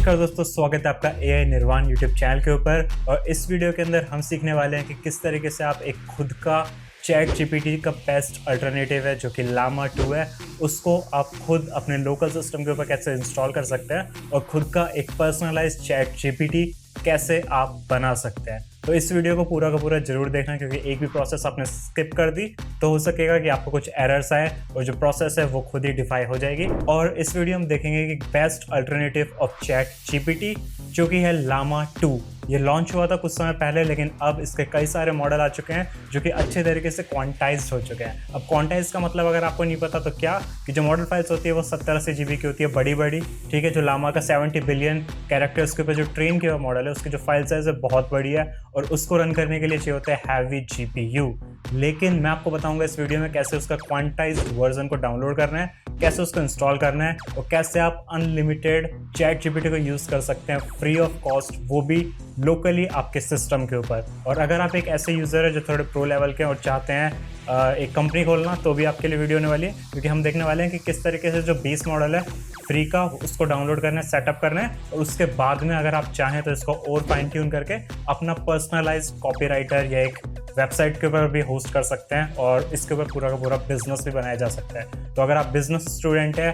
नमस्कार दोस्तों, स्वागत है आपका AI निर्वाण यूट्यूब चैनल के ऊपर। और इस वीडियो के अंदर हम सीखने वाले हैं कि किस तरीके से आप एक खुद का चैट जीपीटी का बेस्ट अल्टरनेटिव है जो कि लामा 2 है, उसको आप खुद अपने लोकल सिस्टम के ऊपर कैसे इंस्टॉल कर सकते हैं और खुद का एक पर्सनलाइज्ड चैट जीपीटी कैसे आप बना सकते हैं। तो इस वीडियो को पूरा का पूरा जरूर देखना, क्योंकि एक भी प्रोसेस आपने स्किप कर दी तो हो सकेगा कि आपको कुछ एरर्स आए और जो प्रोसेस है वो खुद ही डिफाई हो जाएगी। और इस वीडियो में देखेंगे कि best alternative of chat GPT जो कि है लामा 2। ये लॉन्च हुआ था कुछ समय पहले, लेकिन अब इसके कई सारे मॉडल आ चुके हैं जो कि अच्छे तरीके से क्वांटाइज्ड हो चुके हैं। अब क्वांटाइज का मतलब अगर आपको नहीं पता तो क्या कि जो मॉडल फाइल्स होती है वो 70-80 GB की होती है, बड़ी बड़ी, ठीक है। जो लामा का 70 बिलियन कैरेक्टर्स के ऊपर जो ट्रेन किया हुआ मॉडल है उसकी जो फाइल साइज है बहुत बड़ी है और उसको रन करने के लिए चाहिए होता है हैवी GPU। लेकिन मैं आपको बताऊंगा इस वीडियो में कैसे उसका क्वांटाइज्ड वर्जन को डाउनलोड करना है, कैसे उसको इंस्टॉल करना है और कैसे आप अनलिमिटेड चैट जीपीटी को यूज़ कर सकते हैं फ्री ऑफ कॉस्ट, वो भी लोकली आपके सिस्टम के ऊपर। और अगर आप एक ऐसे यूज़र है जो थोड़े प्रो लेवल के और चाहते हैं एक कंपनी खोलना, तो भी आपके लिए वीडियो होने वाली है, क्योंकि हम देखने वाले हैं कि किस तरीके से जो बेस मॉडल है फ्री का उसको डाउनलोड करना है, सेटअप करना है और उसके बाद में अगर आप चाहें तो इसको और फाइन ट्यून करके अपना पर्सनलाइज्ड कॉपीराइटर या एक वेबसाइट के ऊपर भी होस्ट कर सकते हैं और इसके ऊपर पूरा का पूरा बिजनेस भी बनाया जा सकता है। तो अगर आप बिजनेस स्टूडेंट है,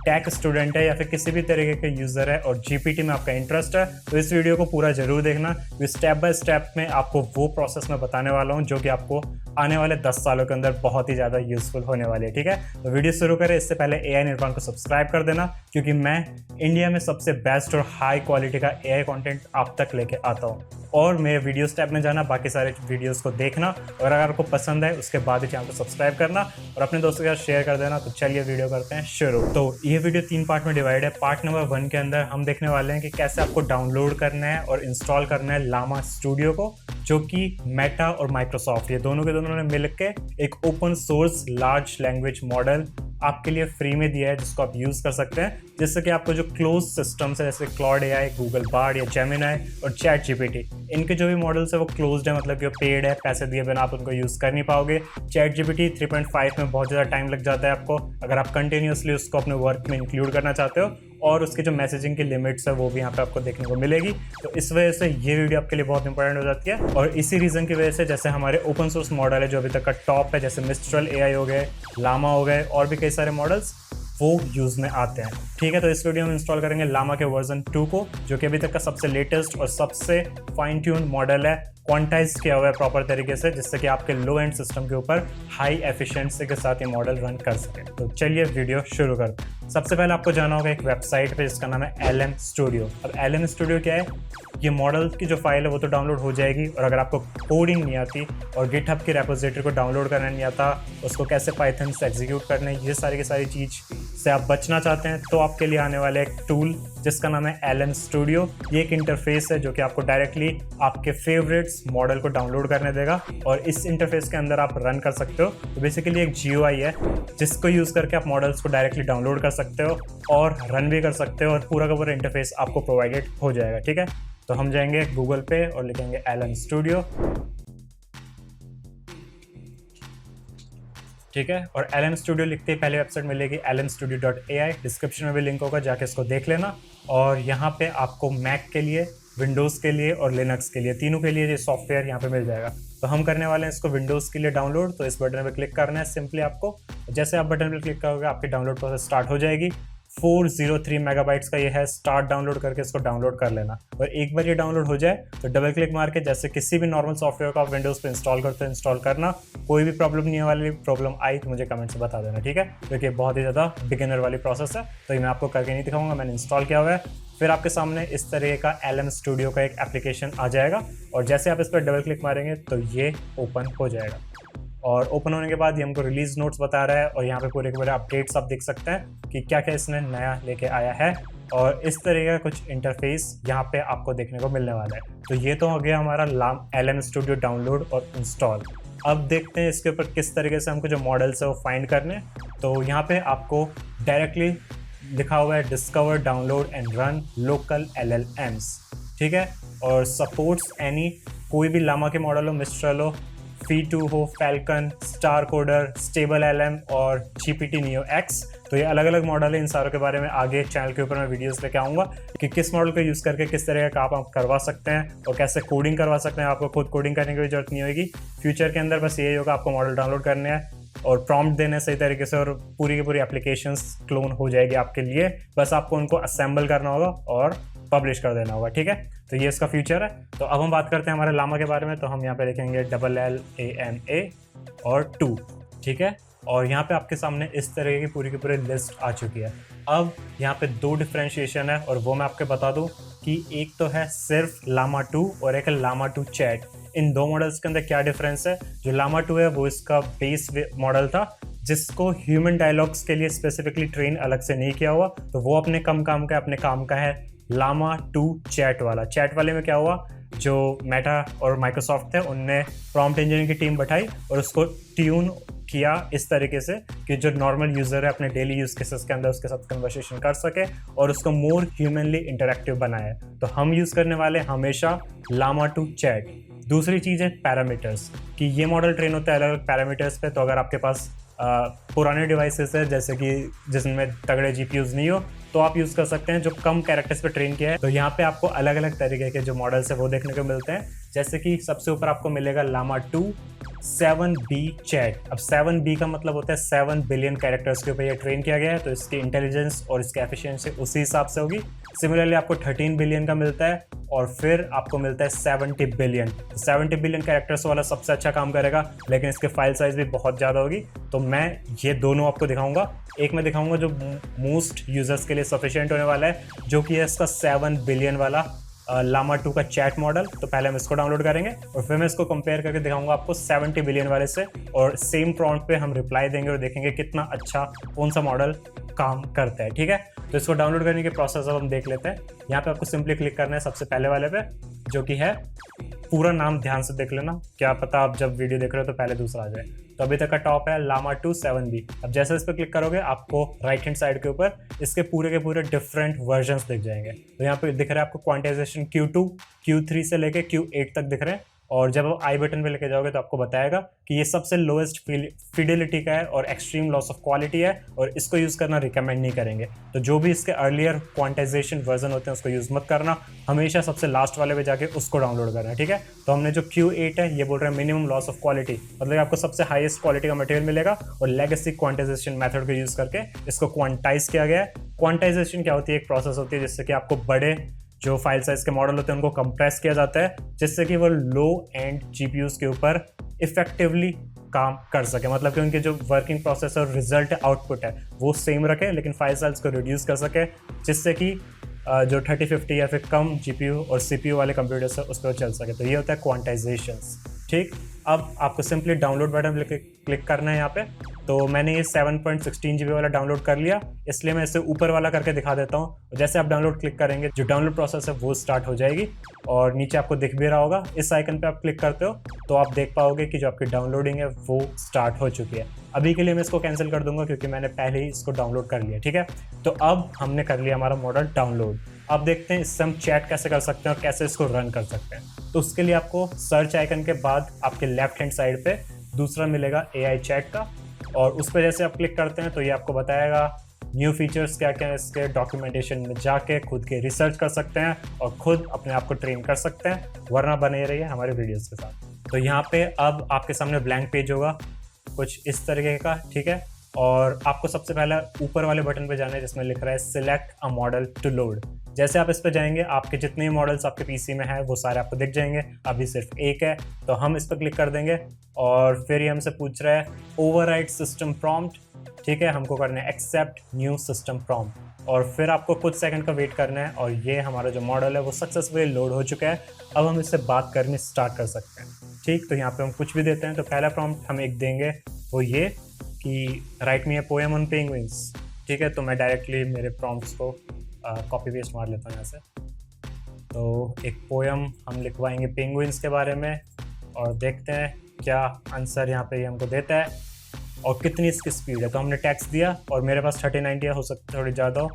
टेक स्टूडेंट है या फिर किसी भी तरीके के यूज़र है और जीपीटी में आपका इंटरेस्ट है, तो इस वीडियो को पूरा जरूर देखना। स्टेप बाय स्टेप में आपको वो प्रोसेस में बताने वाला हूँ जो कि आपको आने वाले 10 सालों के अंदर बहुत ही ज़्यादा यूजफुल होने वाली है, ठीक है। तो वीडियो शुरू करें इससे पहले AI निर्वाण को सब्सक्राइब कर देना, क्योंकि मैं इंडिया में सबसे बेस्ट और हाई क्वालिटी का AI कंटेंट आप तक लेके आता हूँ। और मेरे वीडियो स्टेप में जाना, बाकी सारे वीडियोस को देखना और अगर आपको पसंद है उसके बाद ही चैनल को सब्सक्राइब करना और अपने दोस्तों के साथ शेयर कर देना। तो चलिए वीडियो करते हैं शुरू। तो ये वीडियो 3 पार्ट में डिवाइड है। पार्ट नंबर 1 के अंदर हम देखने वाले हैं कि कैसे आपको डाउनलोड करना है और इंस्टॉल करना है लामा स्टूडियो को, जो कि मेटा और माइक्रोसॉफ्ट ये दोनों के दोनों ने मिलकर एक open source large language model आपके लिए फ्री में दिया है, जिसको आप यूज़ कर सकते हैं, जिससे कि आपको जो क्लोज सिस्टम्स है जैसे क्लाउड AI, गूगल बार्ड या जेमिनी और चैट जीपीटी, इनके जो भी मॉडल्स है वो क्लोज्ड है, मतलब कि वो पेड है, पैसे दिए बिना आप उनको यूज़ कर नहीं पाओगे। चैट जीपीटी 3.5 में बहुत ज़्यादा टाइम लग जाता है आपको, अगर आप कंटिन्यूसली उसको अपने वर्क में इंक्लूड करना चाहते हो, और उसके जो मैसेजिंग की लिमिट्स है वो भी यहाँ पे आपको देखने को मिलेगी। तो इस वजह से ये वीडियो आपके लिए बहुत इंपॉर्टेंट हो जाती है। और इसी रीज़न की वजह से जैसे हमारे ओपन सोर्स मॉडल है जो अभी तक का टॉप है, जैसे मिस्ट्रल AI हो गए, लामा हो गए और भी कई सारे मॉडल्स वो यूज़ में आते हैं, ठीक है। तो इस वीडियो में इंस्टॉल करेंगे लामा के वर्जन 2 को, जो कि अभी तक का सबसे लेटेस्ट और सबसे फाइन ट्यून मॉडल है, क्वांटाइज किया हुआ है प्रॉपर तरीके से, जिससे कि आपके लो एंड सिस्टम के ऊपर हाई एफिशिएंसी के साथ ये मॉडल रन कर सके। तो चलिए वीडियो शुरू करते हैं। सबसे पहले आपको जाना होगा एक वेबसाइट पे जिसका नाम है LM स्टूडियो। अब LM स्टूडियो क्या है? ये मॉडल की जो फाइल है वो तो डाउनलोड हो जाएगी, और अगर आपको कोडिंग नहीं आती और गिटहब की रेपोजिटरी को डाउनलोड करना नहीं आता, उसको कैसे पाइथन से एग्जीक्यूट करना है, ये सारी की सारी चीज़ से आप बचना चाहते हैं, तो आपके लिए आने वाला एक टूल जिसका नाम है LM स्टूडियो। ये एक इंटरफेस है जो कि आपको डायरेक्टली आपके फेवरेट्स मॉडल को डाउनलोड करने देगा और इस इंटरफेस के अंदर आप रन कर सकते हो। तो बेसिकली एक GUI है जिसको यूज़ करके आप मॉडल्स को डायरेक्टली डाउनलोड कर सकते हो और रन भी कर सकते हो, और पूरा का पूरा इंटरफेस आपको प्रोवाइडेड हो जाएगा, ठीक है। तो हम जाएंगे गूगल पे और लिखेंगे LM स्टूडियो, ठीक है। और LM स्टूडियो लिखते ही पहले वेबसाइट मिलेगी lmstudio.ai, डिस्क्रिप्शन में भी लिंक होगा, जाके इसको देख लेना। और यहाँ पे आपको मैक के लिए, विंडोज़ के लिए और लिनक्स के लिए, तीनों के लिए ये सॉफ्टवेयर यहाँ पे मिल जाएगा। तो हम करने वाले हैं इसको विंडोज़ के लिए डाउनलोड। तो इस बटन पे क्लिक करना है सिंपली आपको। जैसे आप बटन पे क्लिक करोगे आपकी डाउनलोड प्रोसेस स्टार्ट हो जाएगी। 403 मेगाबाइट्स का ये है, स्टार्ट डाउनलोड करके इसको डाउनलोड कर लेना। और एक बार ये डाउनलोड हो जाए तो डबल क्लिक मार के जैसे किसी भी नॉर्मल सॉफ्टवेयर को आप विंडोज़ पे इंस्टॉल करते हो इंस्टॉल करना। कोई भी प्रॉब्लम नहीं वाली, प्रॉब्लम आई तो मुझे कमेंट से बता देना, ठीक है, क्योंकि बहुत ही ज़्यादा बिगिनर वाली प्रोसेस है, तो ये मैं आपको करके नहीं दिखाऊंगा, मैंने इंस्टॉल किया हुआ है। फिर आपके सामने इस तरीके का LM स्टूडियो का एक एप्लीकेशन आ जाएगा और जैसे आप इस पर डबल क्लिक मारेंगे तो ये ओपन हो जाएगा। और ओपन होने के बाद ये हमको रिलीज नोट्स बता रहा है और यहाँ पे पूरे के पूरे अपडेट्स आप देख सकते हैं कि क्या क्या इसने नया लेके आया है, और इस तरीके का कुछ इंटरफेस यहाँ पे आपको देखने को मिलने वाला है। तो ये तो हो गया हमारा LM स्टूडियो डाउनलोड और इंस्टॉल। अब देखते हैं इसके ऊपर किस तरीके से हमको जो मॉडल्स है वो फाइंड करने। तो यहाँ पे आपको डायरेक्टली लिखा हुआ है discover, download and run local LLMs, ठीक है। और सपोर्ट्स एनी, कोई भी लामा के मॉडल हो, मिस्ट्रल हो, V2 हो, falcon, star coder, stable LM और GPT Neo X, तो ये अलग अलग मॉडल है, इन सारों के बारे में आगे चैनल के ऊपर मैं वीडियोस लेके आऊँगा कि किस मॉडल को यूज़ करके किस तरह का काम आप करवा सकते हैं और कैसे कोडिंग करवा सकते हैं। आपको खुद कोडिंग करने की भी जरूरत नहीं होगी फ्यूचर के अंदर, बस यही होगा आपको मॉडल डाउनलोड करने हैं और प्रॉम्प्ट देने सही तरीके से, और पूरी की पूरी एप्लीकेशंस क्लोन हो जाएगी आपके लिए। बस आपको उनको असेंबल करना होगा और पब्लिश कर देना होगा, ठीक है। तो ये इसका फ्यूचर है। तो अब हम बात करते हैं हमारे लामा के बारे में। तो हम यहाँ पे देखेंगे LLAMA और 2, ठीक है। और यहाँ पे आपके सामने इस तरह की पूरी लिस्ट आ चुकी है। अब यहाँ पे 2 डिफरेंशिएशन है और वो मैं आपको बता दूँ कि एक तो है सिर्फ लामा 2 और एक है लामा 2 चैट। इन 2 मॉडल्स के अंदर क्या डिफरेंस है? जो लामा 2 है वो इसका बेस मॉडल था जिसको ह्यूमन डायलॉग्स के लिए स्पेसिफिकली ट्रेन अलग से नहीं किया हुआ, तो वो अपने काम का है लामा 2 चैट वाला। चैट वाले में क्या हुआ, जो मेटा और माइक्रोसॉफ्ट थे उनने प्रॉम्प्ट इंजीनियरिंग की टीम बैठाई और उसको ट्यून किया इस तरीके से कि जो नॉर्मल यूज़र है अपने डेली यूज़ केसेस के अंदर उसके साथ कन्वर्सेशन कर सके और उसको मोर ह्यूमनली इंटरेक्टिव बनाया। तो हम यूज़ करने वाले हमेशा लामा 2 चैट। दूसरी चीज़ है पैरामीटर्स, कि ये मॉडल ट्रेन होता है अलग अलग पैरामीटर्स पे। तो अगर आपके पास पुराने डिवाइसेस है जैसे कि जिसमें तगड़े GPUs नहीं हो, तो आप यूज़ कर सकते हैं जो कम कैरेक्टर्स पे ट्रेन किया है। तो यहाँ पे आपको अलग अलग तरीके के जो मॉडल्स है वो देखने को मिलते हैं। जैसे कि सबसे ऊपर आपको मिलेगा लामा 2 7B चैट। अब 7B का मतलब होता है 7 बिलियन कैरेक्टर्स के ऊपर ये ट्रेन किया गया है, तो इसकी इंटेलिजेंस और इसकी एफिशिएंसी उसी हिसाब से होगी। सिमिलरली आपको 13 बिलियन का मिलता है और फिर आपको मिलता है 70 बिलियन। 70 बिलियन कैरेक्टर्स वाला सबसे अच्छा काम करेगा, लेकिन इसके फाइल साइज भी बहुत ज़्यादा होगी। तो मैं ये दोनों आपको दिखाऊंगा। एक मैं दिखाऊंगा जो मोस्ट यूजर्स के लिए सफिशिएंट होने वाला है, जो कि है इसका 7 बिलियन वाला लामा 2 का चैट मॉडल। तो पहले हम इसको डाउनलोड करेंगे और फिर मैं इसको कंपेयर करके दिखाऊंगा आपको 70 बिलियन वाले से, और सेम प्रॉम्प्ट पे हम रिप्लाई देंगे और देखेंगे कितना अच्छा कौन सा मॉडल काम करता है, ठीक है। तो इसको डाउनलोड करने के प्रोसेस अब हम देख लेते हैं। यहाँ पे आपको सिंपली क्लिक करना है सबसे पहले वाले पे, जो कि है, पूरा नाम ध्यान से देख लेना, क्या पता आप जब वीडियो देख रहे हो तो पहले दूसरा आ जाए। तो अभी तक का टॉप है लामा 2 7B। अब जैसे इस पर क्लिक करोगे आपको राइट हैंड साइड के ऊपर इसके पूरे के पूरे डिफरेंट वर्जन्स दिख जाएंगे। तो यहाँ पे दिख रहा है आपको क्वांटाइजेशन Q2 Q3 से लेके Q8 तक दिख रहे हैं, और जब आप आई बटन पे लेके जाओगे तो आपको बताएगा कि ये सबसे लोएस्ट फिडेलिटी का है और एक्सट्रीम लॉस ऑफ क्वालिटी है, और इसको यूज़ करना रिकमेंड नहीं करेंगे। तो जो भी इसके अर्लियर क्वांटाइजेशन वर्जन होते हैं उसको यूज़ मत करना, हमेशा सबसे लास्ट वाले पे जाके उसको डाउनलोड करना, ठीक है। तो हमने जो Q8 है ये बोल रहे हैं मिनिमम लॉस ऑफ क्वालिटी, मतलब आपको सबसे हाईएस्ट क्वालिटी का मटेरियल मिलेगा और लेगेसी क्वांटाइजेशन मेथड को यूज़ करके इसको क्वांटाइज किया गया है। क्वांटाइजेशन क्या होती है? एक प्रोसेस होती है जिससे कि आपको बड़े जो फाइल साइज के मॉडल होते हैं उनको कंप्रेस किया जाता है, जिससे कि वो लो एंड GPUs के ऊपर इफेक्टिवली काम कर सके। मतलब कि उनके जो वर्किंग प्रोसेस और रिजल्ट आउटपुट है वो सेम रखे, लेकिन फाइल साइज को रिड्यूस कर सके, जिससे कि जो 3050 या फिर कम GPU और CPU वाले कंप्यूटर्स है उस पर चल सके। तो ये होता है क्वांटाइजेशन, ठीक। अब आपको सिंपली डाउनलोड बटन पे क्लिक करना है यहाँ पे। तो मैंने ये 7.16 GB वाला डाउनलोड कर लिया, इसलिए मैं इसे ऊपर वाला करके दिखा देता हूँ। जैसे आप डाउनलोड क्लिक करेंगे जो डाउनलोड प्रोसेस है वो स्टार्ट हो जाएगी, और नीचे आपको दिख भी रहा होगा, इस आइकन पे आप क्लिक करते हो तो आप देख पाओगे कि जो आपकी डाउनलोडिंग है वो स्टार्ट हो चुकी है। अभी के लिए मैं इसको कैंसिल कर दूंगा क्योंकि मैंने पहले ही इसको डाउनलोड कर लिया, ठीक है। तो अब हमने कर लिया हमारा मॉडल डाउनलोड। अब देखते हैं इससे हम चैट कैसे कर सकते हैं और कैसे इसको रन कर सकते हैं। तो उसके लिए आपको सर्च आइकन के बाद आपके लेफ्ट हैंड साइड पे दूसरा मिलेगा AI चैट का, और उस पर जैसे आप क्लिक करते हैं तो ये आपको बताएगा न्यू फीचर्स क्या क्या है इसके। डॉक्यूमेंटेशन में जाके खुद के रिसर्च कर सकते हैं और खुद अपने आप को ट्रेन कर सकते हैं, वरना बने रहिए हमारे वीडियोस के साथ। तो यहाँ पे अब आपके सामने ब्लैंक पेज होगा कुछ इस तरीके का, ठीक है। और आपको सबसे पहले ऊपर वाले बटन पे जाना है जिसमें लिख रहा है select a model to load. जैसे आप इस पे जाएंगे आपके जितने मॉडल्स आपके PC में हैं वो सारे आपको दिख जाएंगे। अभी सिर्फ एक है तो हम इस पर क्लिक कर देंगे, और फिर ये हमसे पूछ रहा है ओवरराइट सिस्टम प्रॉम्प्ट, ठीक है। हमको करना है एक्सेप्ट न्यू सिस्टम प्रॉम्प्ट, और फिर आपको कुछ सेकंड का वेट करना है, और ये हमारा जो मॉडल है वो सक्सेसफुली लोड हो चुका है। अब हम इससे बात करनी स्टार्ट कर सकते हैं, ठीक। तो यहाँ पे हम कुछ भी देते हैं। तो पहला प्रॉम्प्ट हम एक देंगे वो ये कि right me a poem on penguins, ठीक है। तो मैं डायरेक्टली मेरे प्रॉम्प्ट्स को कॉपी पेस्ट मार लेता हूँ यहाँ से। तो एक पोएम हम लिखवाएंगे पेंगुइन्स के बारे में, और देखते हैं क्या आंसर यहाँ पे हमको देता है और कितनी इसकी स्पीड है। तो हमने टेक्स्ट दिया और मेरे पास 3090 हो सकता है थोड़ी ज़्यादा हो।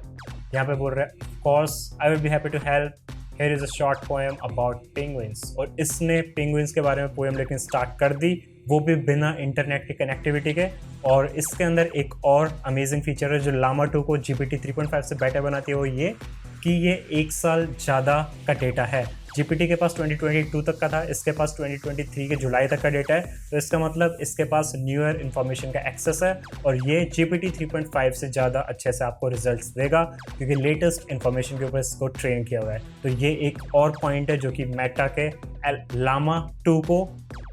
यहाँ पे बोल रहा है course I will be happy to help, here is a short poem about penguins. और इसने पेंगुइन्स के बारे में पोएम लिखनी स्टार्ट कर दी वो भी बिना इंटरनेट की कनेक्टिविटी के। और इसके अंदर एक और अमेजिंग फीचर है जो लामा 2 को GPT 3.5 से बेटर बनाती है, वो ये कि ये 1 साल ज़्यादा का डेटा है। GPT के पास 2022 तक का था, इसके पास 2023 के जुलाई तक का डेटा है। तो इसका मतलब इसके पास न्यूअर इन्फॉर्मेशन का एक्सेस है और ये GPT 3.5 से ज़्यादा अच्छे से आपको रिजल्ट्स देगा क्योंकि लेटेस्ट इन्फॉर्मेशन के ऊपर इसको ट्रेन किया हुआ है। तो ये एक और पॉइंट है जो कि मेटा के लामा 2 को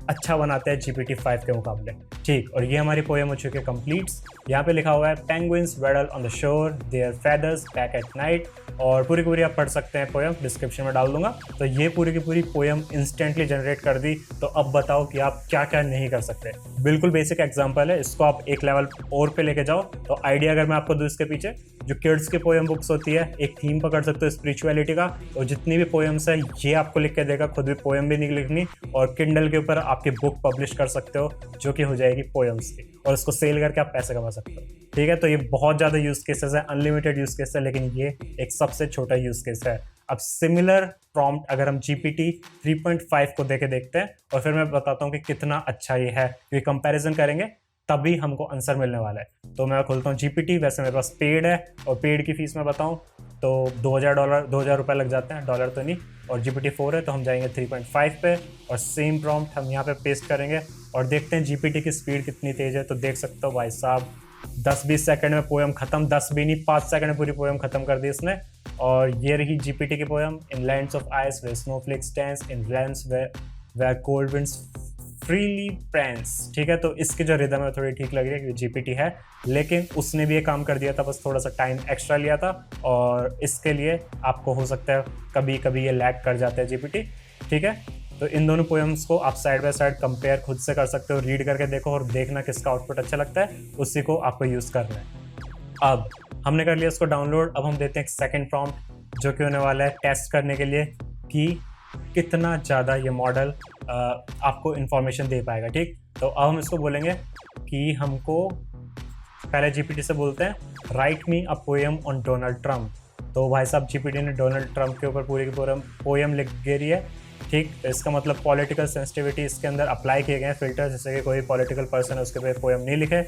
अच्छा बनाता है GPT 5 के मुकाबले। ठीक, और ये हमारी पोएम हो चुकी है कंप्लीट्स। यहाँ पे लिखा हुआ है penguins waddle on the shore, their feathers back at night. और पूरी की पूरी आप पढ़ सकते हैं, पोएम डिस्क्रिप्शन में डाल दूंगा। तो ये पूरी की पूरी पोएम इंस्टेंटली जनरेट कर दी। तो अब बताओ कि आप क्या क्या नहीं कर सकते। बिल्कुल बेसिक एग्जांपल है, इसको आप एक लेवल और पे लेके जाओ। तो आइडिया अगर मैं आपको दूँ इसके पीछे, जो किड्स की पोएम बुक्स होती है, एक थीम पकड़ सकते हो स्पिरिचुअलिटी का, और जितनी भी पोएम्स है ये आपको लिख के देगा। खुद भी पोएम भी नहीं लिखनी और किंडल के ऊपर आपकी बुक पब्लिश कर सकते हो जो कि हो जाएगी पोएम्स की, और इसको सेल करके आप पैसे कमा सकते हो। ठीक है, तो ये बहुत ज़्यादा यूज़ केसेस है, अनलिमिटेड यूज़ केस है, लेकिन ये एक सबसे छोटा यूज़ केस है। अब सिमिलर प्रॉम्प्ट अगर हम GPT 3.5 को देके देखते हैं और फिर मैं बताता हूँ कि कितना अच्छा ये है, क्योंकि कंपैरिजन करेंगे तभी हमको आंसर मिलने वाला है। तो मैं खोलता हूँ GPT। वैसे मेरे पास पेड है और पेड की फीस मैं बताऊँ तो $2000 लग जाते हैं, डॉलर तो नहीं। और GPT 4 है तो हम जाएंगे 3.5 पे और सेम प्रॉम्प्ट हम यहाँ पे पेस्ट करेंगे और देखते हैं GPT की स्पीड कितनी तेज़ है। तो देख सकते हो भाई साहब 10-20 सेकंड में पोएम खत्म, 10 भी नहीं 5 सेकंड में पूरी पोएम खत्म कर दी इसने। और ये रही GPT की poem. In lands of ice where snowflakes dance, in lands where cold winds freely prance. ठीक है, तो इसकी जो रिदम है थोड़ी ठीक लग रही है क्योंकि GPT है, लेकिन उसने भी ये काम कर दिया था, बस थोड़ा सा टाइम एक्स्ट्रा लिया था। और इसके लिए आपको हो सकता है कभी कभी ये लैग कर जाता है GPT। ठीक है, तो इन दोनों पोएम्स को आप साइड बाय साइड कंपेयर खुद से कर सकते हो, रीड करके देखो और देखना किसका आउटपुट अच्छा लगता है, उसी को आपको यूज़ करना है। अब हमने कर लिया इसको डाउनलोड। अब हम देते हैं एक सेकेंड प्रॉम्प्ट जो कि होने वाला है टेस्ट करने के लिए कि कितना ज़्यादा ये मॉडल आपको इन्फॉर्मेशन दे पाएगा। ठीक, तो अब हम इसको बोलेंगे कि हमको पहले GPT से बोलते हैं right me a poem on Donald Trump. तो भाई साहब GPT ने डोनाल्ड ट्रम्प के ऊपर पूरी की पोएम लिख दे रही है। ठीक, तो इसका मतलब पॉलिटिकल सेंसिटिविटी इसके अंदर अप्लाई किए गए हैं फिल्टर, जैसे कि कोई पॉलिटिकल पर्सन है उसके पे पोएम नहीं लिखे।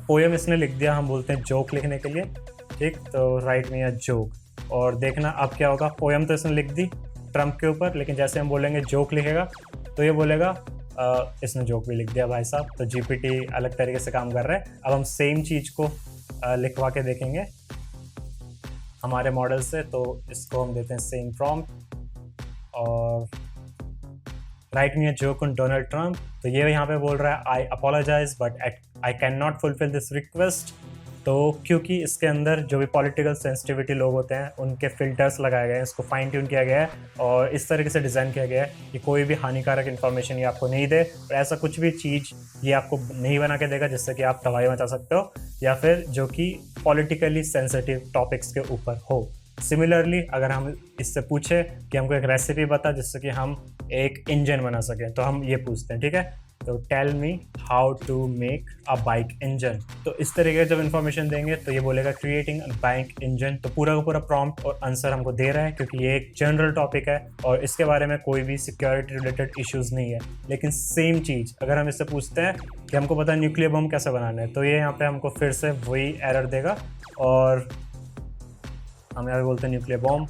पोएम इसने लिख दिया, हम बोलते हैं जोक लिखने के लिए। ठीक, तो राइट मी अ जोक। और देखना अब क्या होगा, पोएम तो इसने लिख दी ट्रम्प के ऊपर, लेकिन जैसे हम बोलेंगे जोक लिखेगा तो ये बोलेगा इसने जोक भी लिख दिया भाई साहब। तो GPT अलग तरीके से काम कर रहा है। अब हम सेम चीज़ को लिखवा के देखेंगे हमारे मॉडल से। तो इसको हम देते हैं सेम प्रॉम्प्ट और write me a joke on Donald Trump. तो ये यहाँ पे बोल रहा है I apologise but I can not fulfil this request. तो क्योंकि इसके अंदर जो भी पॉलिटिकल सेंसिटिविटी लोग होते हैं उनके फिल्टर्स लगाए गए हैं, इसको फाइन ट्यून किया गया है और इस तरीके से डिज़ाइन किया गया है कि कोई भी हानिकारक इन्फॉर्मेशन ये आपको नहीं दे, और ऐसा कुछ भी चीज़ ये आपको नहीं बना के देगा जिससे कि आप तबाही मचा सकते हो या फिर जो कि पॉलिटिकली सेंसिटिव टॉपिक्स के ऊपर हो। सिमिलरली अगर हम इससे पूछे कि हमको एक रेसिपी बता जिससे कि हम एक इंजन बना सकें, तो हम ये पूछते हैं। ठीक है, तो tell me how to make a bike engine. तो इस तरीके जब इन्फॉर्मेशन देंगे तो ये बोलेगा क्रिएटिंग अ बाइक इंजन। तो पूरा का पूरा प्रॉम्प्ट और आंसर हमको दे रहा है क्योंकि ये एक जनरल टॉपिक है और इसके बारे में कोई भी सिक्योरिटी रिलेटेड इश्यूज नहीं है। लेकिन सेम चीज़ अगर हम इससे पूछते हैं कि हमको पता है न्यूक्लियर बम कैसे बनाना है, तो ये यहाँ पे हमको फिर से वही एरर देगा और हम यहाँ पे बोलते हैं न्यूक्लियर बॉम्ब।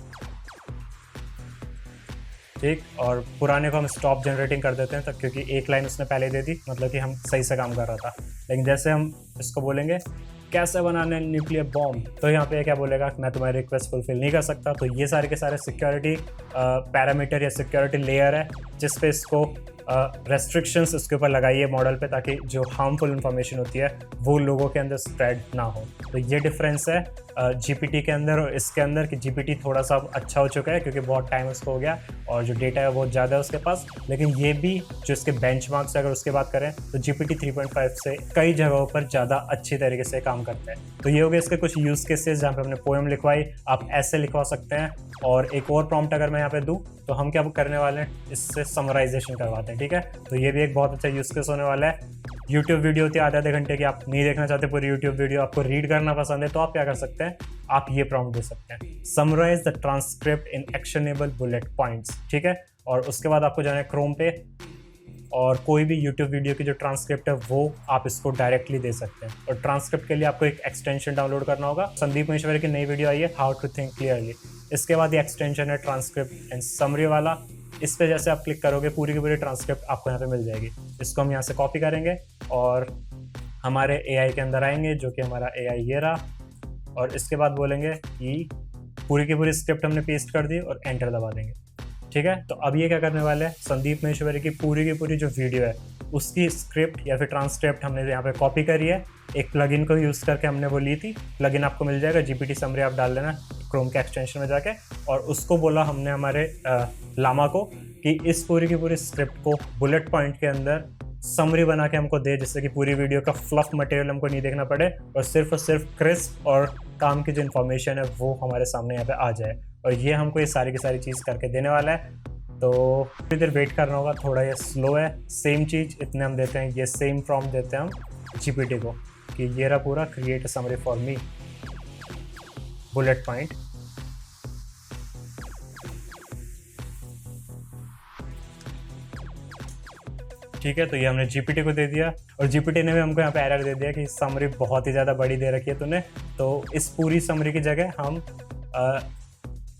ठीक, और पुराने को हम स्टॉप जनरेटिंग कर देते हैं तब, क्योंकि एक लाइन उसने पहले दे दी, मतलब कि हम सही से काम कर रहा था। लेकिन जैसे हम इसको बोलेंगे कैसे बनाना है न्यूक्लियर बॉम्ब, तो यहाँ पे क्या बोलेगा मैं तुम्हारी रिक्वेस्ट फुलफिल नहीं कर सकता। तो ये सारे के सारे सिक्योरिटी पैरामीटर या सिक्योरिटी लेयर है जिस पे इसको रेस्ट्रिक्शंस इसके ऊपर लगाइए मॉडल पे, ताकि जो हार्मफुल इन्फॉर्मेशन होती है वो लोगों के अंदर स्प्रेड ना हो। तो ये डिफरेंस है GPT के अंदर और इसके अंदर कि GPT थोड़ा सा अच्छा हो चुका है क्योंकि बहुत टाइम उसको हो गया और जो डेटा है बहुत ज़्यादा है उसके पास। लेकिन ये भी जो इसके बेंचमार्क्स है अगर उसकी बात करें तो GPT 3.5 से कई जगहों पर ज़्यादा अच्छी तरीके से काम करता है। तो ये हो गए इसके कुछ यूज़ केसेस जहाँ पे हमने पोएम लिखवाई, आप ऐसे लिखवा सकते हैं। और एक और प्रॉम्प्ट अगर मैं यहाँ पे दूँ तो हम क्या करने वाले हैं, इससे समराइजेशन करवाते हैं। ठीक है, तो ये भी एक बहुत अच्छा यूज़ केस होने वाला है। यूट्यूब वीडियो होती है आधे घंटे की, आप नहीं देखना चाहते पूरी यूट्यूब वीडियो, आपको रीड करना पसंद है, तो आप क्या कर सकते हैं, आप ये प्रॉम्प्ट दे सकते हैं summarise the transcript in actionable bullet points. ठीक है, और उसके बाद आपको जाना है क्रोम पे और कोई भी यूट्यूब वीडियो की जो ट्रांसक्रिप्ट है वो आप इसको डायरेक्टली दे सकते हैं। और ट्रांसक्रिप्ट के लिए आपको एक एक्सटेंशन डाउनलोड करना होगा। संदीप महेश्वरी की नई वीडियो आई है हाउ टू थिंक क्लियरली, इसके बाद ये एक्सटेंशन है ट्रांसक्रिप्ट एंड समरी वाला। इस पे जैसे आप क्लिक करोगे पूरी की पूरी ट्रांसक्रिप्ट आपको यहाँ पे मिल जाएगी। इसको हम यहाँ से कॉपी करेंगे और हमारे AI के अंदर आएंगे, जो कि हमारा AI ये रहा, और इसके बाद बोलेंगे कि पूरी की पूरी स्क्रिप्ट हमने पेस्ट कर दी और एंटर दबा देंगे। ठीक है, तो अब ये क्या करने वाले हैं, संदीप महेश्वरी की पूरी जो वीडियो है उसकी स्क्रिप्ट या फिर ट्रांसक्रिप्ट हमने यहाँ पे कॉपी करी है। एक प्लगइन को यूज़ करके हमने वो ली थी, प्लगइन आपको मिल जाएगा, GPT समरी आप डाल लेना क्रोम के एक्सटेंशन में जाके, और उसको बोला हमने हमारे लामा को कि इस पूरी की पूरी स्क्रिप्ट को बुलेट पॉइंट के अंदर समरी बना के हमको दे, जिससे कि पूरी वीडियो का फ्लफ मटेरियल हमको नहीं देखना पड़े और सिर्फ क्रिस्प और काम की जो इन्फॉर्मेशन है वो हमारे सामने यहाँ पे आ जाए। और ये हमको ये सारी की सारी चीज़ करके देने वाला है, तो थोड़ी देर वेट करना होगा, थोड़ा ये स्लो है। सेम चीज़ इतने हम देते हैं, ये सेम प्रॉम्प्ट देते हैं हम GPT को कि ये रहा पूरा create a summary for me bullet point. ठीक है, तो ये हमने GPT को दे दिया और GPT ने भी हमको यहाँ पे एरर दे दिया कि समरी बहुत ही ज़्यादा बड़ी दे रखी है तूने। तो इस पूरी समरी की जगह हम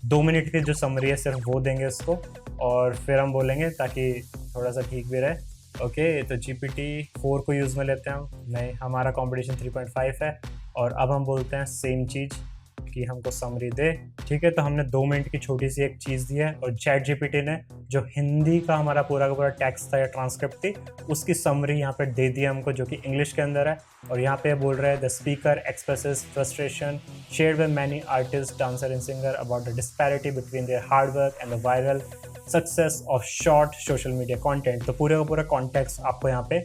2 मिनट की जो समरी है सिर्फ वो देंगे उसको, और फिर हम बोलेंगे ताकि थोड़ा सा ठीक भी रहे। ओके, तो GPT-4 को यूज़ में लेते हैं हम, नहीं हमारा कॉम्पिटिशन 3.5 है, और अब हम बोलते हैं सेम चीज़ कि हमको समरी दे। ठीक है, तो हमने 2 मिनट की छोटी सी एक चीज़ दी है और ChatGPT ने जो हिंदी का हमारा पूरा का पूरा टेक्स्ट था या ट्रांसक्रिप्ट थी उसकी समरी यहाँ पे दे दी हमको, जो कि इंग्लिश के अंदर है। और यहाँ पे बोल रहे हैं the speaker expresses frustration shared by many artist, dancer and singer about the disparity between their hard work and the viral success of short social media content. तो पूरे का पूरा कॉन्टेक्स्ट आपको यहाँ पे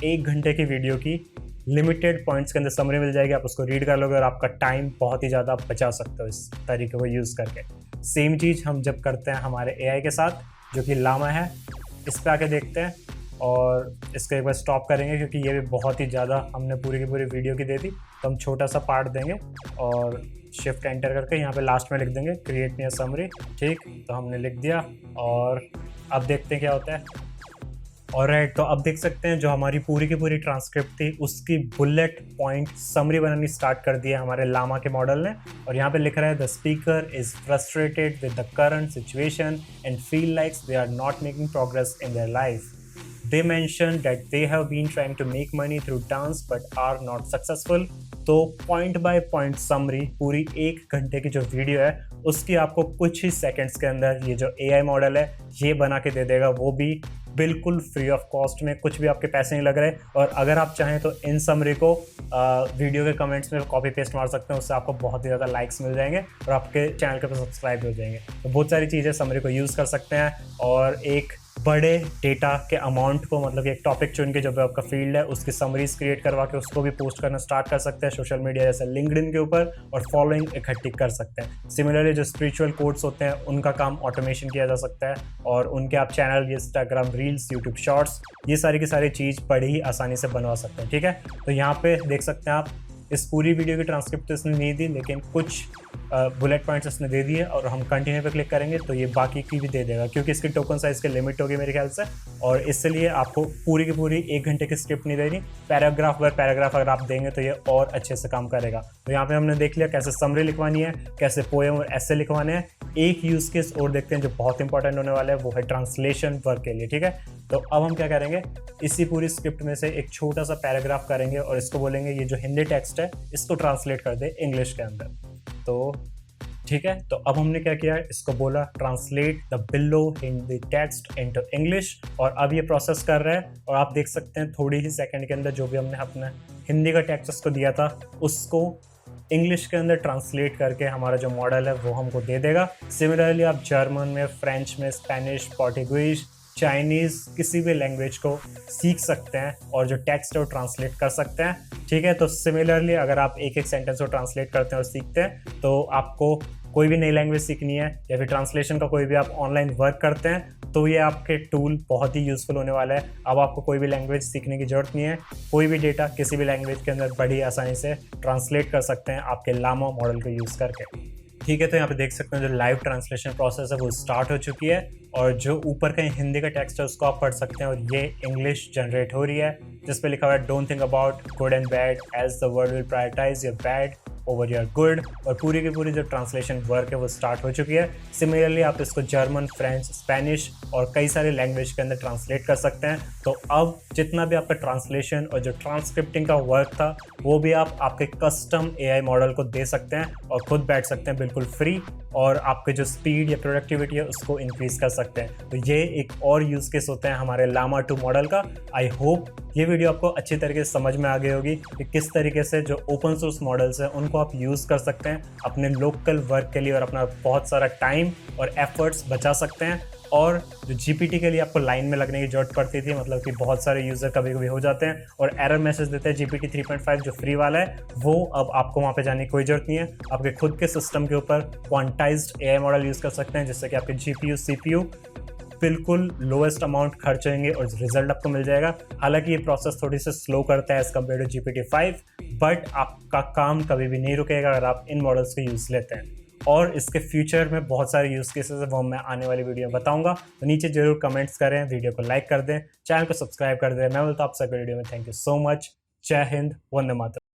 एक घंटे की वीडियो की लिमिटेड पॉइंट्स के अंदर समरी मिल जाएगी, आप उसको रीड कर लोगे और आपका टाइम बहुत ही ज़्यादा बचा सकते हो इस तरीके को यूज़ करके। सेम चीज़ हम जब करते हैं हमारे AI के साथ, जो कि लामा है, इस पर आके देखते हैं और इसको एक बार स्टॉप करेंगे क्योंकि ये भी बहुत ही ज़्यादा हमने पूरी की पूरी वीडियो की दे दी। तो हम छोटा सा पार्ट देंगे और शिफ्ट एंटर करके यहाँ पे लास्ट में लिख देंगे क्रिएट मी अ समरी। ठीक, तो हमने लिख दिया और अब देखते हैं क्या होता है। ऑलराइट, तो अब देख सकते हैं जो हमारी पूरी की पूरी ट्रांसक्रिप्ट थी उसकी बुलेट पॉइंट समरी बनानी स्टार्ट कर दी है हमारे लामा के मॉडल ने। और यहाँ पे लिख रहा है the speaker is frustrated with the current situation and feel likes they are not making progress in their life. They mentioned that they have been trying to make money through dance but are not successful। तो point by point summary पूरी 1 घंटे की जो video है उसकी आपको कुछ ही seconds के अंदर ये जो AI मॉडल है ये बना के दे देगा, वो भी बिल्कुल फ्री ऑफ कॉस्ट में, कुछ भी आपके पैसे नहीं लग रहे। और अगर आप चाहें तो इन समरी को वीडियो के कमेंट्स में कॉपी पेस्ट मार सकते हैं, उससे आपको बहुत ही ज़्यादा लाइक्स मिल जाएंगे और आपके चैनल के ऊपर सब्सक्राइब हो जाएंगे। तो बहुत सारी चीज़ें समरी को यूज़ कर सकते हैं और एक बड़े डेटा के अमाउंट को, मतलब कि एक टॉपिक चुन के जो आपका फील्ड है उसकी समरीज क्रिएट करवा के उसको भी पोस्ट करना स्टार्ट कर सकते हैं सोशल मीडिया जैसे लिंक्डइन के ऊपर, और फॉलोइंग इकट्ठी कर सकते हैं। सिमिलरली जो स्पिरिचुअल कोड्स होते हैं उनका काम ऑटोमेशन किया जा सकता है और उनके आप channel, Instagram reels, YouTube shorts, ये सारी की सारी चीज़ बड़ी ही आसानी से बनवा सकते हैं। ठीक है, तो यहाँ पे देख सकते हैं आप इस पूरी वीडियो की ट्रांसक्रिप्ट तो इसने नहीं दी, लेकिन कुछ बुलेट पॉइंट्स इसने दे दिए और हम कंटिन्यू पे क्लिक करेंगे तो ये बाकी की भी दे देगा, क्योंकि इसकी टोकन साइज़ की लिमिट होगी मेरे ख्याल से, और इसलिए आपको पूरी की पूरी 1 घंटे की स्क्रिप्ट नहीं देनी। पैराग्राफ बाय पैराग्राफ अगर आप देंगे तो ये और अच्छे से काम करेगा। तो यहाँ पे हमने देख लिया कैसे समरी लिखवानी है, कैसे पोएम और ऐसे लिखवाने हैं। एक यूज़ केस और देखते हैं जो बहुत इंपॉर्टेंट होने वाला है, वो है ट्रांसलेशन वर्क के लिए। ठीक है, तो अब हम क्या करेंगे, इसी पूरी स्क्रिप्ट में से एक छोटा सा पैराग्राफ करेंगे और इसको बोलेंगे ये जो हिंदी टेक्स्ट है इसको ट्रांसलेट कर दे इंग्लिश के अंदर। तो ठीक है, तो अब हमने क्या किया, इसको बोला translate the below Hindi text into English, और अब ये प्रोसेस कर रहा है और आप देख सकते हैं थोड़ी ही सेकंड के अंदर जो भी हमने अपने हिंदी का टेक्स्ट उसको दिया था उसको इंग्लिश के अंदर ट्रांसलेट करके हमारा जो मॉडल है वो हमको दे देगा। सिमिलरली आप जर्मन में, फ्रेंच में, स्पेनिश, पोर्टुगीज, चाइनीज़, किसी भी लैंग्वेज को सीख सकते हैं और जो टेक्स्ट है वो ट्रांसलेट कर सकते हैं। ठीक है, तो सिमिलरली अगर आप एक एक सेंटेंस को ट्रांसलेट करते हैं और सीखते हैं, तो आपको कोई भी नई लैंग्वेज सीखनी है या फिर ट्रांसलेशन का कोई भी आप ऑनलाइन वर्क करते हैं तो ये आपके टूल बहुत ही यूज़फुल होने वाला है। अब आपको कोई भी लैंग्वेज सीखने की ज़रूरत नहीं है, कोई भी डेटा किसी भी लैंग्वेज के अंदर बड़ी आसानी से ट्रांसलेट कर सकते हैं आपके लामा मॉडल को यूज़ करके। ठीक है, तो यहाँ पे देख सकते हैं जो लाइव ट्रांसलेशन प्रोसेस है वो स्टार्ट हो चुकी है और जो ऊपर कहीं हिंदी का टेक्स्ट है उसको आप पढ़ सकते हैं और ये इंग्लिश जनरेट हो रही है जिस पे लिखा हुआ है don't think about good and bad as the world will prioritise your bad over your good. और पूरी की पूरी जो ट्रांसलेशन वर्क है वो स्टार्ट हो चुकी है। सिमिलरली आप इसको जर्मन, फ्रेंच, स्पेनिश और कई सारे लैंग्वेज के अंदर ट्रांसलेट कर सकते हैं। तो अब जितना भी आपका ट्रांसलेशन और जो ट्रांसक्रिप्टिंग का वर्क था वो भी आप आपके कस्टम एआई मॉडल को दे सकते हैं और खुद बैठ सकते हैं बिल्कुल फ्री, और आपके जो स्पीड या प्रोडक्टिविटी है उसको इंक्रीज कर सकते हैं। तो ये एक और यूज़ केस होते हैं हमारे लामा 2 मॉडल का। आई होप ये वीडियो आपको अच्छी तरीके से समझ में आ गई होगी कि किस तरीके से जो ओपन सोर्स मॉडल्स हैं उनको आप यूज़ कर सकते हैं अपने लोकल वर्क के लिए और अपना बहुत सारा टाइम और एफर्ट्स बचा सकते हैं। और जो जीपीटी के लिए आपको लाइन में लगने की जरूरत पड़ती थी, मतलब कि बहुत सारे यूज़र कभी कभी हो जाते हैं और एरर मैसेज देते हैं जीपीटी 3.5 जो फ्री वाला है, वो अब आपको वहाँ पे जाने की कोई ज़रूरत नहीं है। आपके खुद के सिस्टम के ऊपर क्वांटाइज्ड एआई मॉडल यूज़ कर सकते हैं जिससे कि आपके जीपीयू सीपीयू बिल्कुल लोएस्ट अमाउंट खर्च होंगे और रिजल्ट आपको मिल जाएगा। हालांकि ये प्रोसेस थोड़ी सी स्लो करता है as compare to GPT-5, but आपका काम कभी भी नहीं रुकेगा अगर आप इन मॉडल्स का यूज़ लेते हैं। और इसके फ्यूचर में बहुत सारे यूज़ केसेस है वो मैं आने वाली वीडियो में बताऊंगा। तो नीचे जरूर कमेंट्स करें, वीडियो को लाइक कर दें, चैनल को सब्सक्राइब कर दें। मैं बोलता हूँ आप सबके वीडियो में थैंक यू सो मच। जय हिंद, वंदे मातरम।